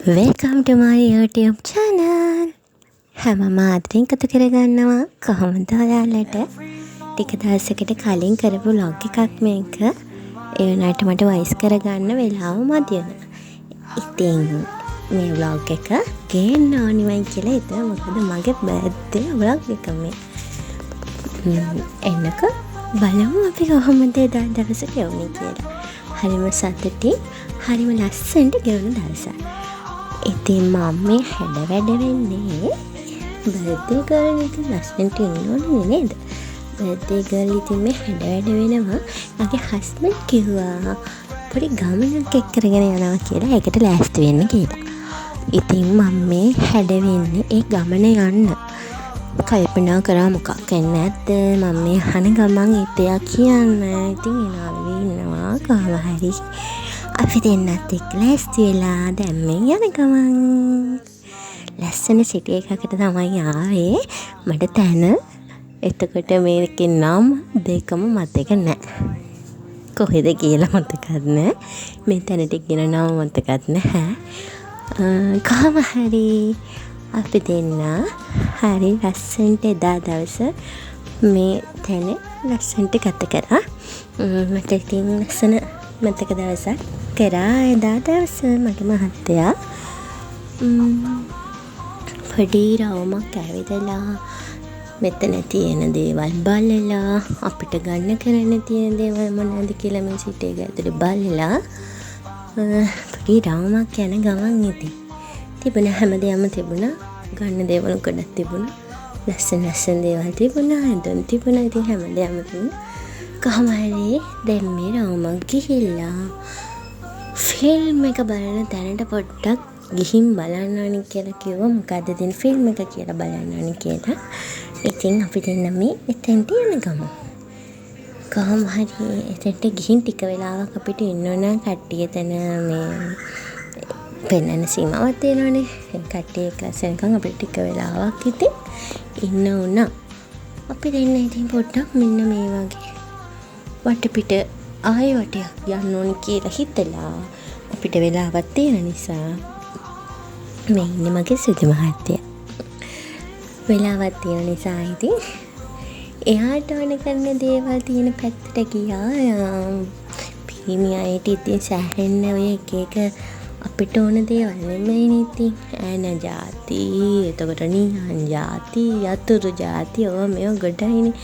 Welcome to my YouTube channel. හැම මාතරින් එකතු කරගන්නවා කොහොමද ඔයාලට ටික දවසකට කලින් කරපු vlog එකක් මේක. ඒ වුණාට මට වොයිස් කරගන්න වෙලාව මදි වුණා. ඉතින් මේ vlog එක ගේන්න ඕනිමයි කියලා හිතුවා. මොකද මගේ birthday vlog එක මේ. එන්නක බලමු අපි කොහොමද එදා දවස ගෙවුනේ කියලා. හරිම සතුටින් හරිම ලස්සනට ගෙවුන දවසක්. ඉතින් මම මේ හැඩ වැඩ වෙන්නේ බර්ත්ඩේ ගර්ල් ඉතින් ලස්සනට ඉන්න ඕනේ නේද? බර්ත්ඩේ ගර්ල් ඉතින් මේ හැඩ වැඩ වෙනවා. මගේ හස්බන්ඩ් කිව්වා පොඩි ගමනක් එක්කගෙන යනවා කියලා. ඒකට ලෑස්ති වෙන්න කියලා. ඉතින් මම මේ හැඩ වෙන්නේ ඒ ගමන යන්න. කල්පනා කරා මොකක් වෙන්නේ නැද්ද? මම මේ අහන ගමන් ඉතයා කියන්න. ඉතින් එනවා ඉන්නවා කොහොම හරි අපි දෙන්නත් එක්ක ලෑස්ති වෙලා දැන් මේ යන ගමන් ලස්සන සිටි එකකට තමයි ආවේ. මට තැන එතකොට මේකේ නම් දෙකම මතක නැහැ. කොහෙද කියලා මතකත් නැහැ. මේ තැනට ගින නම මතකත් නැහැ. කොහොම හරි අපි දෙන්න හරි ලස්සනට එදා දවස මේ තැන ලස්සනට ගත කරා. මට ඉතින් ලස්සන මතක දවසක් කරා එදා දවස. මගේ මහත්තයා පොඩි රවුමක් ඇවිදලා මෙතන තියෙන දේවල් බලලා අපිට ගන්න කරන්න තියෙන දේවල් මොනවද කියලා මේ සිටි එක ඇතුලේ බලලා පොඩි රවුමක් යන ගමන් ඉතින් තිබුණ හැමදේම තිබුණා. ගන්න දේවල් ගොඩක් තිබුණා. ලස්සන දේවල් තිබුණා. ඇඳුම් තිබුණා. ඉතින් හැමදේම තිබුණා. කොහොම හරි දැන් මේ රවුමක් ගිහිල්ලා ෆිල්ම් එක බලන තැනට පොඩ්ඩක් ගිහින් බලන්න ඕනේ කියලා කිව්වා. මොකද්ද දෙන ෆිල්ම් එක කියලා බලන්න ඕනේ කියලා. ඉතින් අපි දෙන්න මේ එතෙන්ට යන ගමන් කොහොම හරි එතෙන්ට ගිහින් ටික වෙලාවක් අපිට ඉන්න ඕන. කට්ටිය එතන මේ පෙන්නන සීමාවක් තියෙනවනේ. කට්ටිය ක්ලාස් එකෙන් අපිට ටික වෙලාවක් ඉතින් ඉන්න උනා. අපි දෙන්න ඉතින් පොඩ්ඩක් මෙන්න මේ වගේ වටපිට ආයෙ වටයක් යන්න ඕනේ කියලා හිතලා අපිට වෙලාවක් තියෙන නිසා මේ ඉන්නේ මගේ සුදු මහත්තයා. වෙලාවක් තියෙන නිසා ඉතින් එයාට ඕන කරන දේවල් තියෙන පැත්තට ගියා. පිරිමියාට ඉතින් සෑහෙන්න ඔය එක අපිට ඕන දේවල් නෙමෙයි ඉතින් ඈන જાති, එතකොට නිහන් જાති, යතුරු જાති ඔය මේව ගොඩයිනේ.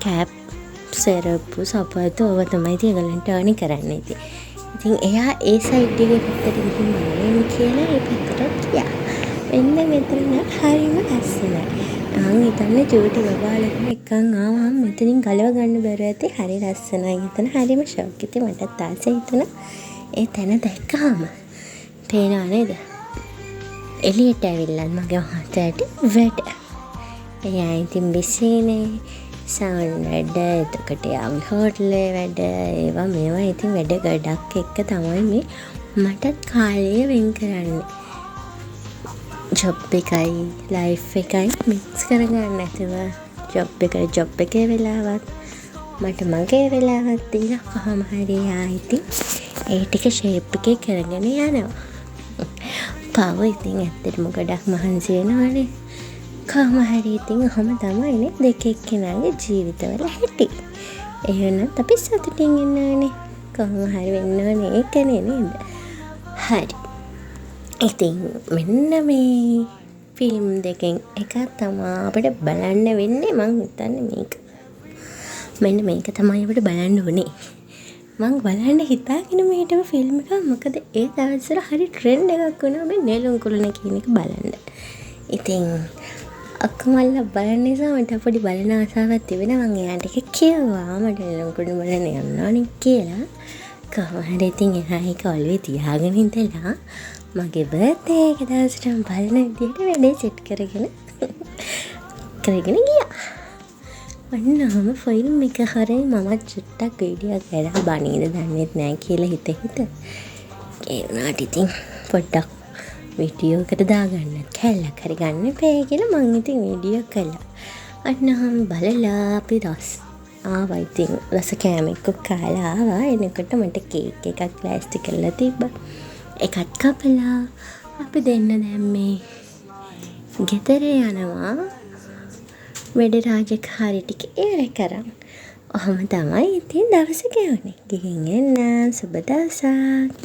කැප්, සෙරප්පු, සපත්තු ඔව තමයි ඒගොල්ලන්ට ඕනේ කරන්නේ ඉතින්. ඉතින් එයා ඒ සයිඩ් එකේ පැත්තට ගිහින් බලන්න කියලා ඒ පැත්තට ගියා. එන්න මෙතන හරිම ලස්සනයි. මං හිතන්නේ චූටි බබාලෙක් එක්කන් ආවම මෙතනින් ගලව ගන්න බැරුව ඇති. හරි ලස්සනයි. එතන හරිම ෂොක්. ඉතින් මටත් ආසයි හිතුණා ඒ තැන දැක්කම. පේනවා නේද? එළියට ඇවිල්ලා මගේ මහත්තයාට වැඩ. එයා ඉතින් බිසීනේ. සවුන්ඩ් වැඩ, එතකොට යාවි හෝටලේ වැඩ, ඒවා මේවා ඉතින් වැඩ ගොඩක් එක්ක තමයි මේ මටත් කාලය වෙන් කරන්නේ. ජොබ් එකයි ලයිෆ් එකයි මික්ස් කරගන්න නැතුව ජොබ් එකේ වෙලාවත් මට මගේ වෙලාවත් දීලා කොහොම හරි ආයිති ඒ ටික ෂේප් එකේ කරගෙන යනවා. පව ඉතින් ඇත්තටම ගොඩක් මහන්සි වෙනවනේ. කොහොම හරි ඉතින් ඔහොම තමයිනේ දෙක එක්කෙනාගේ ජීවිතවල හැටි. ඒ වෙනත් අපි සතුටින් ඉන්න ඕනේ. කොහොම හරි වෙන්න ඕනේ ඒකනේ නේද? හරි. ඉතින් මෙන්න මේ ෆිල්ම් දෙකෙන් එකක් තමයි අපිට බලන්න වෙන්නේ. මං හිතන්නේ මේක. මෙන්න මේක තමයි අපිට බලන්න ඕනේ. මං බලන්න හිතාගෙන මේටම ෆිල්ම් එක මොකද ඒ දවස්වල හරි ට්‍රෙන්ඩ් එකක් වුණා මේ නෙළුම් කුළුණ කියන එක බලන්න. ඉතින් අක්කමල්ලා බලන නිසා මට පොඩි බලන ආසාවක් තිබෙනවා. මං එයාට එක කිව්වා මට නෙළුම් කුළුණ බලන්න යන්න ඕනේ කියලා. කොහොම හරි ඉතින් එයා ඒක ඔළුවේ තියාගෙන ඉඳලා මගේ බර්ත්ඩේ එක දවසට බලන විදිහට වැඩේ සෙට් කරගෙන ගියා. ඔන්නම ෆිල්ම් එක හරි මම චුට්ටක් වීඩියෝ කරලා බණීද දන්නේත් නැහැ කියලා හිත. ඒ වුණාට ඉතින් පොඩ්ඩක් වීඩියෝ එකට දාගන්න කැල්ලක් හරි ගන්න එපා කියලා මං ඉතින් වීඩියෝ කළා. අන්නම බලලා අපි ආවා. ඉතින් රස කෑම එක්ක කාලා ආවා. එනකොට මට කේක් එකක් ප්ලාස්ටික් කරලා තිබ්බා. එකත් කපලා අපි දෙන්න දැන් මේ ගෙදර යනවා. වැඩ රාජකාරි ටික ඉවර කරන්. ඔහොම තමයි ඉතින් දවස ගෙවුනේ. ගිහින් එන්න. සුබ දවසක්.